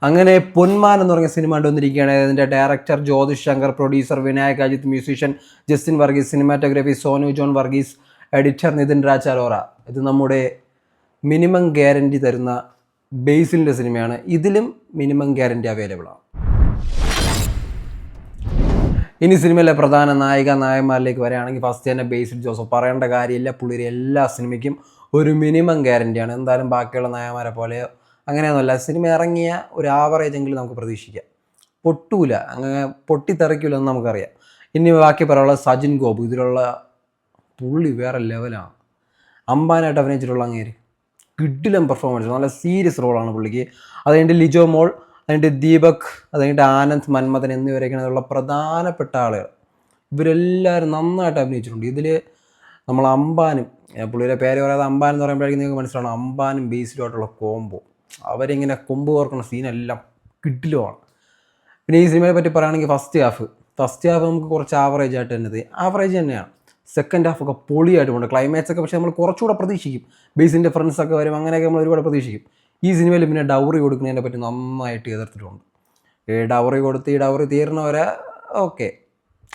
അങ്ങനെ പൊന്മാൻ എന്ന് പറഞ്ഞ സിനിമ കണ്ടുവന്നിരിക്കുകയാണ്. ഇതിൻ്റെ director Jyothish Shankar, producer Vinayak Ajith, musician Justin Varghese, cinematography Sonu John Varghese, editor Nithin Raj Arora. ഇത് നമ്മുടെ മിനിമം ഗ്യാരണ്ടി തരുന്ന ബേസിലിൻ്റെ സിനിമയാണ്. ഇതിലും മിനിമം ഗ്യാരണ്ടി അവൈലബിൾ ആണ്. ഇനി സിനിമയിലെ പ്രധാന നായകന്മാരിലേക്ക് വരികയാണെങ്കിൽ ഫസ്റ്റ് തന്നെ ബേസിൽ ജോസഫ്, പറയേണ്ട കാര്യമില്ല. പുള്ളിയുടെ എല്ലാ സിനിമയ്ക്കും ഒരു മിനിമം ഗ്യാരണ്ടിയാണ്. എന്തായാലും ബാക്കിയുള്ള നായകന്മാരെ പോലെ അങ്ങനെയൊന്നുമല്ല. സിനിമ ഇറങ്ങിയ ഒരു ആവറേജ് എങ്കിലും നമുക്ക് പ്രതീക്ഷിക്കാം. പൊട്ടൂല, അങ്ങനെ പൊട്ടിത്തെറിക്കില്ല എന്ന് നമുക്കറിയാം. ഇനി ബാക്കി പറയാനുള്ളത് സജിൻ ഗോപു. ഇതിലുള്ള പുള്ളി വേറെ ലെവലാണ്. അമ്പാനായിട്ട് അഭിനയിച്ചിട്ടുള്ള അങ്ങേര് കിഡിലം പെർഫോമൻസ്, നല്ല സീരിയസ് റോളാണ് പുള്ളിക്ക്. അത് കഴിഞ്ഞിട്ട് ലിജോ മോൾ, അതിൻ്റെ ദീപക്, അത് കഴിഞ്ഞിട്ട് ആനന്ദ്, മന്മഥൻ എന്നിവരൊക്കെയാണ് അതിലുള്ള പ്രധാനപ്പെട്ട ആളുകൾ. ഇവരെല്ലാവരും നന്നായിട്ട് അഭിനയിച്ചിട്ടുണ്ട്. ഇതിൽ നമ്മൾ അമ്പാനും, പുള്ളിയുടെ പേര് പറയാതെ അമ്പാൻ എന്ന് പറയുമ്പോഴേക്കും നിങ്ങൾക്ക് മനസ്സിലാവണം, അമ്പാനും ബേസിലുമായിട്ടുള്ള കോംബോ, അവരിങ്ങനെ കൊമ്പ് കോർക്കുന്ന സീനെല്ലാം കിഡിലുമാണ്. പിന്നെ ഈ സിനിമയെ പറ്റി പറയുകയാണെങ്കിൽ ഫസ്റ്റ് ഹാഫ് നമുക്ക് കുറച്ച് ആവറേജ് ആയിട്ട് തന്നെ ആവറേജ് തന്നെയാണ്. സെക്കൻഡ് ഹാഫൊക്കെ പൊളിയായിട്ട് പോകുന്നുണ്ട്. ക്ലൈമാക്സ് ഒക്കെ പക്ഷേ നമ്മൾ കുറച്ചുകൂടെ പ്രതീക്ഷിക്കും. ബേസിൻ്റെ ഫ്രണ്ട്സൊക്കെ വരും, അങ്ങനെയൊക്കെ നമ്മൾ ഒരുപാട് പ്രതീക്ഷിക്കും. ഈ സിനിമയിൽ പിന്നെ ഡൗറി കൊടുക്കുന്നതിനെ പറ്റി നന്നായിട്ട് എതിർത്തിട്ടുണ്ട്. ഡൗറി കൊടുത്ത് ഈ ഡൗറി തീർന്നവരെ ഓക്കെ,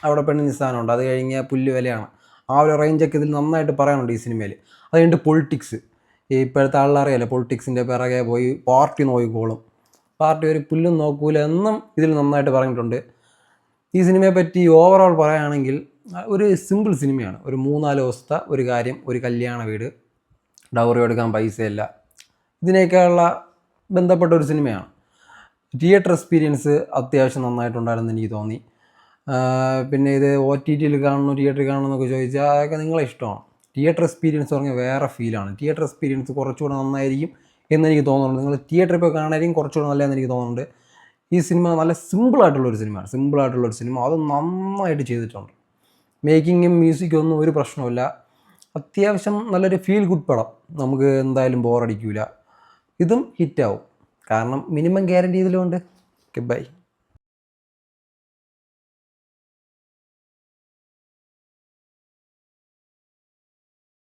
അവിടെ പെണ്ണിന് സ്ഥാനമുണ്ട്, അത് കഴിഞ്ഞാൽ പുല്ല് വിലയാണ്. ആ ഒരു റേഞ്ചൊക്കെ ഇതിൽ നന്നായിട്ട് പറയാനുണ്ട് ഈ സിനിമയിൽ. അത് കഴിഞ്ഞിട്ട് പൊളിറ്റിക്സ്, ഇപ്പോഴത്തെ ആളറിയാലോ, പൊളിറ്റിക്സിൻ്റെ പിറകെ പോയി പാർട്ടി നോക്കിക്കോളും, പാർട്ടി ഒരു പുല്ലും നോക്കൂല എന്നും ഇതിൽ നന്നായിട്ട് പറഞ്ഞിട്ടുണ്ട്. ഈ സിനിമയെ പറ്റി ഓവറോൾ പറയുകയാണെങ്കിൽ ഒരു സിമ്പിൾ സിനിമയാണ്. ഒരു 3-4 ദിവസത്തെ ഒരു കാര്യം, ഒരു കല്യാണ വീട്, ഡൗറി എടുക്കാൻ പൈസയില്ല, ഇതിനേക്കാളുള്ള ബന്ധപ്പെട്ട ഒരു സിനിമയാണ്. തിയേറ്റർ എക്സ്പീരിയൻസ് അത്യാവശ്യം നന്നായിട്ടുണ്ടായിരുന്നു എനിക്ക് തോന്നി. പിന്നെ ഇത് OTTയിൽ കാണണോ തിയേറ്ററിൽ കാണണോ എന്നൊക്കെ ചോദിച്ചാൽ അതൊക്കെ നിങ്ങളെ ഇഷ്ടമാണ്. തിയേറ്റർ എക്സ്പീരിയൻസ് പറഞ്ഞാൽ വേറെ ഫീലാണ്. തിയേറ്റർ എക്സ്പീരിയൻസ് കുറച്ചുകൂടെ നന്നായിരിക്കും എന്നെനിക്ക് തോന്നുന്നുണ്ട്. നിങ്ങൾ തിയേറ്ററിൽ പോയി കാണാനായിരിക്കും കുറച്ചുകൂടെ നല്ലതെന്ന് എനിക്ക് തോന്നുന്നുണ്ട്. ഈ സിനിമ നല്ല സിമ്പിളായിട്ടുള്ളൊരു സിനിമ, അത് നന്നായിട്ട് ചെയ്തിട്ടുണ്ട്. മേക്കിങ്ങും മ്യൂസിക്കും ഒന്നും ഒരു പ്രശ്നമില്ല. അത്യാവശ്യം നല്ലൊരു ഫീൽ ഗുഡ് പടം, നമുക്ക് എന്തായാലും ബോറടിക്കില്ല. ഇതും ഹിറ്റാവും, കാരണം മിനിമം ഗ്യാരണ്ടി ഇതിലുണ്ട്. Okay, by.